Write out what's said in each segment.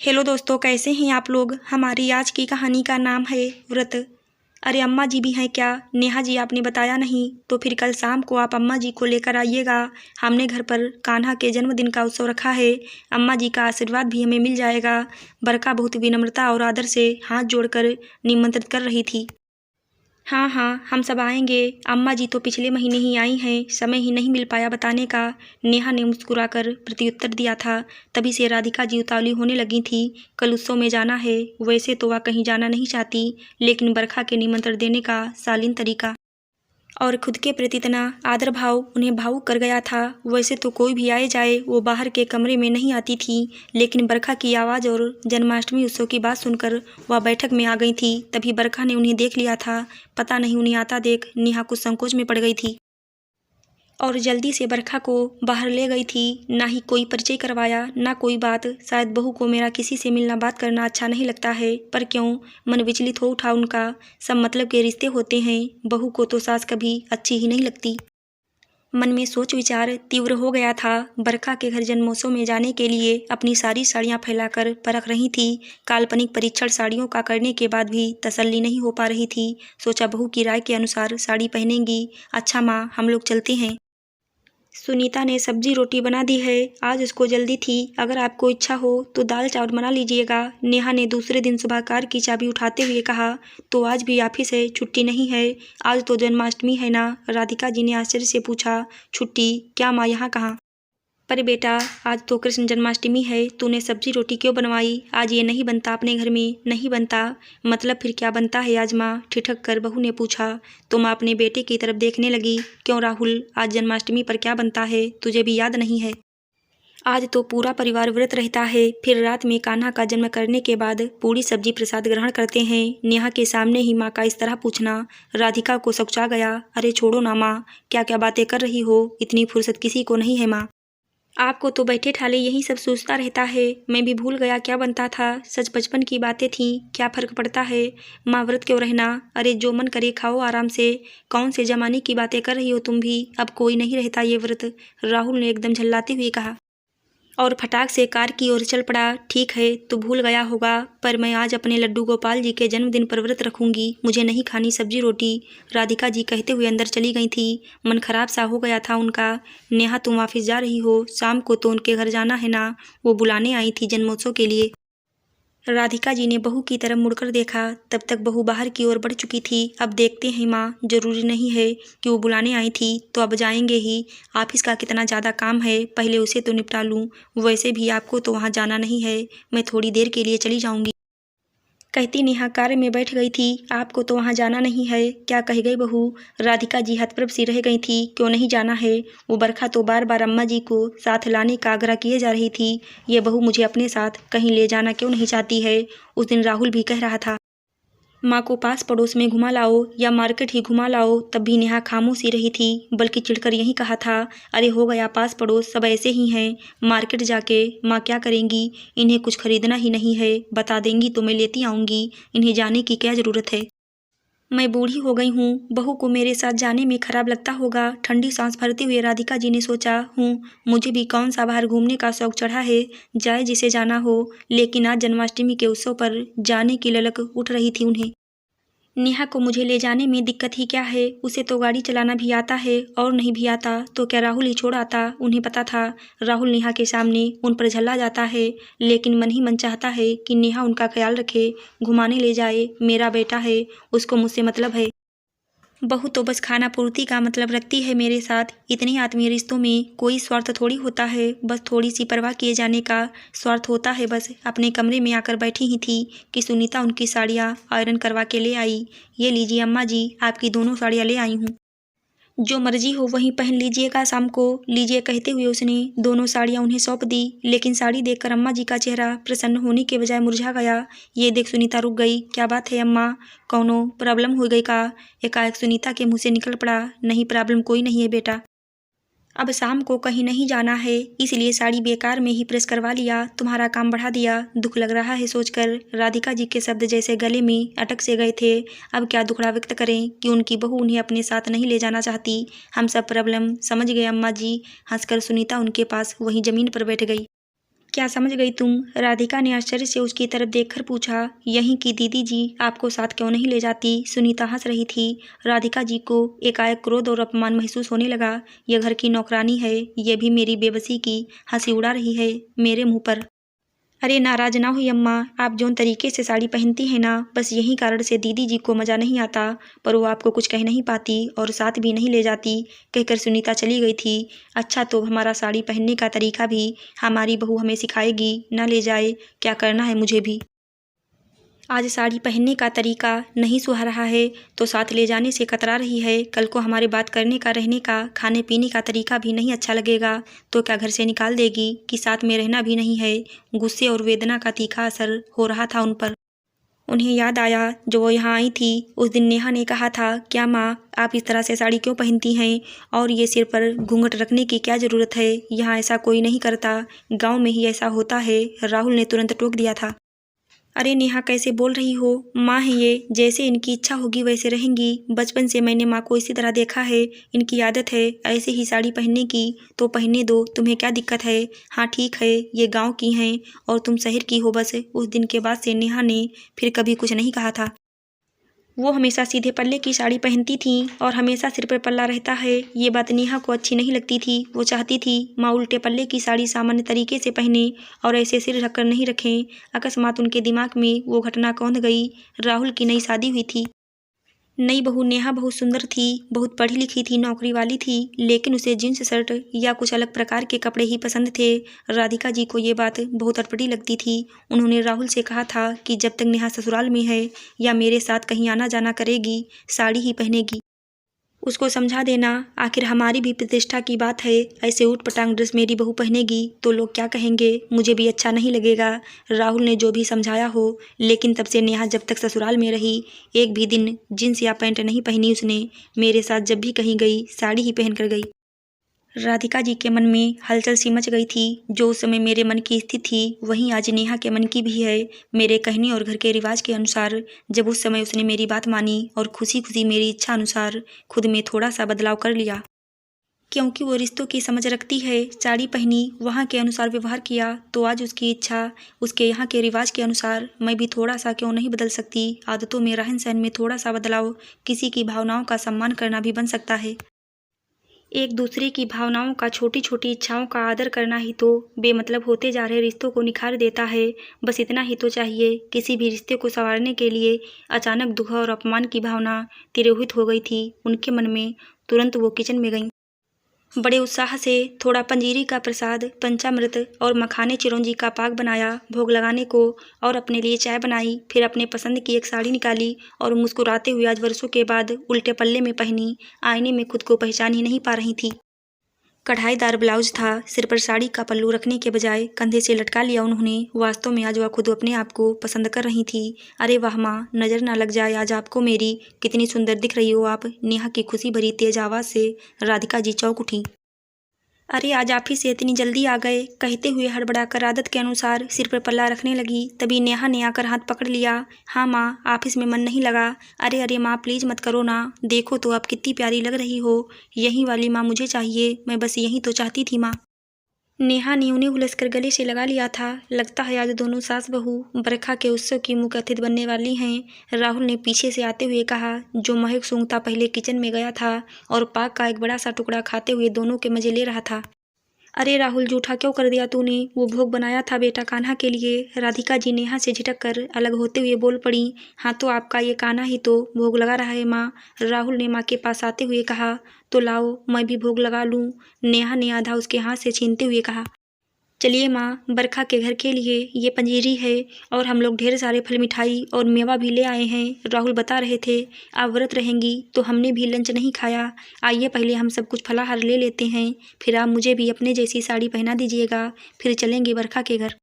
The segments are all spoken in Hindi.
हेलो दोस्तों, कैसे हैं आप लोग। हमारी आज की कहानी का नाम है व्रत। अरे अम्मा जी भी हैं क्या? नेहा जी आपने बताया नहीं, तो फिर कल शाम को आप अम्मा जी को लेकर आइएगा। हमने घर पर कान्हा के जन्मदिन का उत्सव रखा है। अम्मा जी का आशीर्वाद भी हमें मिल जाएगा। बरखा बहुत विनम्रता और आदर से हाथ जोड़कर निमंत्रित कर रही थी। हाँ हाँ, हम सब आएंगे। अम्मा जी तो पिछले महीने ही आई हैं, समय ही नहीं मिल पाया बताने का। नेहा ने मुस्कुराकर प्रत्युत्तर दिया था। तभी से राधिका जी उतावली होने लगी थी। कल उत्सव में जाना है। वैसे तो वह कहीं जाना नहीं चाहती, लेकिन बरखा के निमंत्रण देने का शालीन तरीका और खुद के प्रति इतना आदर भाव उन्हें भावुक कर गया था। वैसे तो कोई भी आए जाए वो बाहर के कमरे में नहीं आती थी, लेकिन बरखा की आवाज़ और जन्माष्टमी उत्सव की बात सुनकर वह बैठक में आ गई थी। तभी बरखा ने उन्हें देख लिया था। पता नहीं उन्हें आता देख नेहा कुछ संकोच में पड़ गई थी और जल्दी से बरखा को बाहर ले गई थी। ना ही कोई परिचय करवाया, ना कोई बात। शायद बहू को मेरा किसी से मिलना बात करना अच्छा नहीं लगता है, पर क्यों मन विचलित हो उठा उनका। सब मतलब के रिश्ते होते हैं। बहू को तो सास कभी अच्छी ही नहीं लगती। मन में सोच विचार तीव्र हो गया था। बरखा के घर जन्मोत्सव में जाने के लिए अपनी सारी साड़ियां फैलाकर परख रही थी। काल्पनिक परीक्षण साड़ियों का करने के बाद भी तसल्ली नहीं हो पा रही थी। सोचा बहू की राय के अनुसार साड़ी पहनेंगी। अच्छा माँ, हम लोग चलते हैं। सुनीता ने सब्जी रोटी बना दी है। आज उसको जल्दी थी। अगर आपको इच्छा हो तो दाल चावल बना लीजिएगा। नेहा ने दूसरे दिन सुबह कार की चाबी उठाते हुए कहा। तो आज भी ऑफिस है, छुट्टी नहीं है? आज तो जन्माष्टमी है ना? राधिका जी ने आश्चर्य से पूछा। छुट्टी? क्या माँ, यहाँ कहाँ? पर बेटा, आज तो कृष्ण जन्माष्टमी है। तूने सब्जी रोटी क्यों बनवाई? आज ये नहीं बनता अपने घर में? नहीं बनता? मतलब फिर क्या बनता है आज माँ? ठिठक कर बहू ने पूछा। तो माँ अपने बेटे की तरफ देखने लगी। क्यों राहुल, आज जन्माष्टमी पर क्या बनता है, तुझे भी याद नहीं है? आज तो पूरा परिवार व्रत रहता है। फिर रात में कान्हा का जन्म करने के बाद पूरी सब्जी प्रसाद ग्रहण करते हैं। नेहा के सामने ही माँ का इस तरह पूछना राधिका को सकुचा गया। अरे छोड़ो ना माँ, क्या क्या बातें कर रही हो। इतनी फुर्सत किसी को नहीं है माँ। आपको तो बैठे ठाले यही सब सोचता रहता है। मैं भी भूल गया क्या बनता था। सच बचपन की बातें थी, क्या फर्क पड़ता है। माँ व्रत क्यों रहना। अरे जो मन करे खाओ आराम से। कौन से जमाने की बातें कर रही हो तुम भी। अब कोई नहीं रहता ये व्रत, राहुल ने एकदम झल्लाते हुए कहा और फटाक से कार की ओर चल पड़ा। ठीक है, तो भूल गया होगा, पर मैं आज अपने लड्डू गोपाल जी के जन्मदिन पर व्रत रखूंगी। मुझे नहीं खानी सब्जी रोटी, राधिका जी कहते हुए अंदर चली गई थी। मन खराब सा हो गया था उनका। नेहा, तुम ऑफिस जा रही हो? शाम को तो उनके घर जाना है ना? वो बुलाने आई थी जन्मोत्सव के लिए। राधिका जी ने बहू की तरफ मुड़कर देखा। तब तक बहू बाहर की ओर बढ़ चुकी थी। अब देखते हैं माँ, जरूरी नहीं है कि वो बुलाने आई थी तो अब जाएंगे ही। ऑफिस का कितना ज़्यादा काम है, पहले उसे तो निपटा लूँ। वैसे भी आपको तो वहाँ जाना नहीं है, मैं थोड़ी देर के लिए चली जाऊँगी, कहती नेहा कार में बैठ गई थी। आपको तो वहाँ जाना नहीं है, क्या कह गई बहू। राधिका जी हतप्रभ सी रह गई थी। क्यों नहीं जाना है? वो बरखा तो बार बार अम्मा जी को साथ लाने का आग्रह किए जा रही थी। ये बहू मुझे अपने साथ कहीं ले जाना क्यों नहीं चाहती है? उस दिन राहुल भी कह रहा था माँ को पास पड़ोस में घुमा लाओ या मार्केट ही घुमा लाओ। तब भी नेहा खामोश ही रही थी, बल्कि चिढ़कर यही कहा था। अरे हो गया पास पड़ोस, सब ऐसे ही हैं। मार्केट जाके माँ क्या करेंगी? इन्हें कुछ खरीदना ही नहीं है, बता देंगी तो मैं लेती आऊँगी। इन्हें जाने की क्या ज़रूरत है। मैं बूढ़ी हो गई हूँ, बहू को मेरे साथ जाने में खराब लगता होगा। ठंडी सांस भरते हुए राधिका जी ने सोचा। मुझे भी कौन सा बाहर घूमने का शौक चढ़ा है, जाए जिसे जाना हो। लेकिन आज जन्माष्टमी के उत्सव पर जाने की ललक उठ रही थी उन्हें। नेहा को मुझे ले जाने में दिक्कत ही क्या है? उसे तो गाड़ी चलाना भी आता है, और नहीं भी आता तो क्या राहुल ही छोड़ आता? उन्हें पता था राहुल नेहा के सामने उन पर झल्ला जाता है, लेकिन मन ही मन चाहता है कि नेहा उनका ख्याल रखे, घुमाने ले जाए। मेरा बेटा है, उसको मुझसे मतलब है। बहू तो बस खाना पूर्ति का मतलब रखती है मेरे साथ। इतने आत्मीय रिश्तों में कोई स्वार्थ थोड़ी होता है, बस थोड़ी सी परवाह किए जाने का स्वार्थ होता है बस। अपने कमरे में आकर बैठी ही थी कि सुनीता उनकी साड़ियाँ आयरन करवा के ले आई। ये लीजिए अम्मा जी, आपकी दोनों साड़ियाँ ले आई हूँ, जो मर्जी हो वही पहन लीजिएगा शाम को। लीजिए, कहते हुए उसने दोनों साड़ियाँ उन्हें सौंप दी। लेकिन साड़ी देखकर अम्मा जी का चेहरा प्रसन्न होने के बजाय मुरझा गया। ये देख सुनीता रुक गई। क्या बात है अम्मा, कौनो प्रॉब्लम हो गई का? एकाएक सुनीता के मुँह से निकल पड़ा। नहीं, प्रॉब्लम कोई नहीं है बेटा, अब शाम को कहीं नहीं जाना है, इसलिए साड़ी बेकार में ही प्रेस करवा लिया, तुम्हारा काम बढ़ा दिया। दुख लग रहा है सोचकर। राधिका जी के शब्द जैसे गले में अटक से गए थे। अब क्या दुखड़ा व्यक्त करें कि उनकी बहू उन्हें अपने साथ नहीं ले जाना चाहती। हम सब प्रॉब्लम समझ गए अम्मा जी, हंसकर सुनीता उनके पास वहीं जमीन पर बैठ गई। क्या समझ गई तुम? राधिका ने आश्चर्य से उसकी तरफ देखकर पूछा। यहीं की दीदी जी आपको साथ क्यों नहीं ले जाती? सुनीता हंस रही थी। राधिका जी को एकाएक क्रोध और अपमान महसूस होने लगा। यह घर की नौकरानी है, ये भी मेरी बेबसी की हंसी उड़ा रही है मेरे मुंह पर। अरे नाराज ना हुई अम्मा, आप जोन तरीके से साड़ी पहनती हैं ना, बस यही कारण से दीदी जी को मज़ा नहीं आता, पर वो आपको कुछ कह नहीं पाती और साथ भी नहीं ले जाती, कहकर सुनीता चली गई थी। अच्छा तो हमारा साड़ी पहनने का तरीका भी हमारी बहू हमें सिखाएगी, ना ले जाए, क्या करना है मुझे भी। आज साड़ी पहनने का तरीका नहीं सुहा रहा है तो साथ ले जाने से कतरा रही है। कल को हमारे बात करने का, रहने का, खाने पीने का तरीका भी नहीं अच्छा लगेगा तो क्या घर से निकाल देगी कि साथ में रहना भी नहीं है। गुस्से और वेदना का तीखा असर हो रहा था उन पर। उन्हें याद आया जो वो यहाँ आई थी उस दिन नेहा ने कहा था, क्या माँ आप इस तरह से साड़ी क्यों पहनती हैं और ये सिर पर घूंघट रखने की क्या ज़रूरत है, यहाँ ऐसा कोई नहीं करता, गाँव में ही ऐसा होता है। राहुल ने तुरंत टोक दिया था। अरे नेहा कैसे बोल रही हो, माँ है ये, जैसे इनकी इच्छा होगी वैसे रहेंगी। बचपन से मैंने माँ को इसी तरह देखा है, इनकी आदत है ऐसे ही साड़ी पहनने की, तो पहनने दो, तुम्हें क्या दिक्कत है। हाँ ठीक है, ये गांव की हैं और तुम शहर की हो। बस उस दिन के बाद से नेहा ने फिर कभी कुछ नहीं कहा था। वो हमेशा सीधे पल्ले की साड़ी पहनती थीं और हमेशा सिर पर पल्ला रहता है। ये बात नेहा को अच्छी नहीं लगती थी। वो चाहती थी माँ उल्टे पल्ले की साड़ी सामान्य तरीके से पहने और ऐसे सिर ढककर नहीं रखें। अकस्मात उनके दिमाग में वो घटना कौंध गई। राहुल की नई शादी हुई थी। नई बहू नेहा बहुत सुंदर थी, बहुत पढ़ी लिखी थी, नौकरी वाली थी, लेकिन उसे जींस शर्ट या कुछ अलग प्रकार के कपड़े ही पसंद थे। राधिका जी को ये बात बहुत अटपटी लगती थी। उन्होंने राहुल से कहा था कि जब तक नेहा ससुराल में है या मेरे साथ कहीं आना जाना करेगी, साड़ी ही पहनेगी। उसको समझा देना, आखिर हमारी भी प्रतिष्ठा की बात है। ऐसे ऊट पटांग ड्रेस मेरी बहू पहनेगी तो लोग क्या कहेंगे, मुझे भी अच्छा नहीं लगेगा। राहुल ने जो भी समझाया हो, लेकिन तब से नेहा जब तक ससुराल में रही एक भी दिन जींस या पैंट नहीं पहनी उसने। मेरे साथ जब भी कहीं गई साड़ी ही पहन कर गई। राधिका जी के मन में हलचल सी मच गई थी। जो उस समय मेरे मन की स्थिति थी वहीं आज नेहा के मन की भी है। मेरे कहने और घर के रिवाज के अनुसार जब उस समय उसने मेरी बात मानी और खुशी खुशी मेरी इच्छा अनुसार खुद में थोड़ा सा बदलाव कर लिया, क्योंकि वो रिश्तों की समझ रखती है, साड़ी पहनी, वहाँ के अनुसार व्यवहार किया, तो आज उसकी इच्छा, उसके यहाँ के रिवाज के अनुसार मैं भी थोड़ा सा क्यों नहीं बदल सकती। आदतों में, रहन सहन में थोड़ा सा बदलाव किसी की भावनाओं का सम्मान करना भी बन सकता है। एक दूसरे की भावनाओं का, छोटी छोटी इच्छाओं का आदर करना ही तो बेमतलब होते जा रहे रिश्तों को निखार देता है। बस इतना ही तो चाहिए। किसी भी रिश्ते को संवारने के लिए अचानक दुख और अपमान की भावना तिरोहित हो गई थी उनके मन में। तुरंत वो किचन में गईं। बड़े उत्साह से थोड़ा पंजीरी का प्रसाद, पंचामृत और मखाने चिरौंजी का पाक बनाया भोग लगाने को, और अपने लिए चाय बनाई। फिर अपने पसंद की एक साड़ी निकाली और मुस्कुराते हुए आज वर्षों के बाद उल्टे पल्ले में पहनी। आईने में खुद को पहचान ही नहीं पा रही थी। कढ़ाईदार ब्लाउज था, सिर पर साड़ी का पल्लू रखने के बजाय कंधे से लटका लिया उन्होंने। वास्तव में आज वह खुद अपने आप को पसंद कर रही थी। अरे वाह माँ, नज़र ना लग जाए आज आपको मेरी, कितनी सुंदर दिख रही हो आप। नेहा की खुशी भरी तेज आवाज़ से राधिका जी चौंक उठी। अरे आज ऑफिस से इतनी जल्दी आ गए, कहते हुए हड़बड़ाकर आदत के अनुसार सिर पर पल्ला रखने लगी। तभी नेहा ने आकर हाथ पकड़ लिया। हाँ माँ, ऑफिस में मन नहीं लगा। अरे अरे माँ प्लीज़ मत करो ना, देखो तो आप कितनी प्यारी लग रही हो। यही वाली माँ मुझे चाहिए, मैं बस यही तो चाहती थी माँ। नेहा ने उन्हें उलझकर गले से लगा लिया था। लगता है आज दोनों सास बहू बरखा के उत्सव की मुख्य अतिथि बनने वाली हैं। राहुल ने पीछे से आते हुए कहा। जो महक सूंघता पहले किचन में गया था और पाक का एक बड़ा सा टुकड़ा खाते हुए दोनों के मजे ले रहा था। अरे राहुल, जूठा क्यों कर दिया तूने, वो भोग बनाया था बेटा कान्हा के लिए। राधिका जी नेहा से झिटक कर अलग होते हुए बोल पड़ी। हाँ तो आपका ये कान्हा ही तो भोग लगा रहा है माँ। राहुल ने माँ के पास आते हुए कहा। तो लाओ मैं भी भोग लगा लूँ, नेहा ने आधा उसके हाथ से छीनते हुए कहा। चलिए माँ, बरखा के घर के लिए ये पंजीरी है और हम लोग ढेर सारे फल मिठाई और मेवा भी ले आए हैं। राहुल बता रहे थे आप व्रत रहेंगी तो हमने भी लंच नहीं खाया। आइए पहले हम सब कुछ फलाहार ले लेते हैं, फिर आप मुझे भी अपने जैसी साड़ी पहना दीजिएगा, फिर चलेंगे बरखा के घर।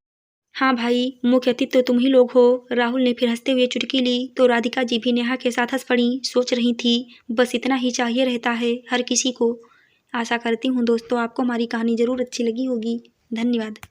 हाँ भाई, मुख्य अतिथि तो तुम ही लोग हो। राहुल ने फिर हंसते हुए चुटकी ली तो राधिका जी भी नेहा के साथ हंस पड़ी। सोच रही थी बस इतना ही चाहिए रहता है हर किसी को। आशा करती हूँ दोस्तों आपको हमारी कहानी ज़रूर अच्छी लगी होगी। धन्यवाद।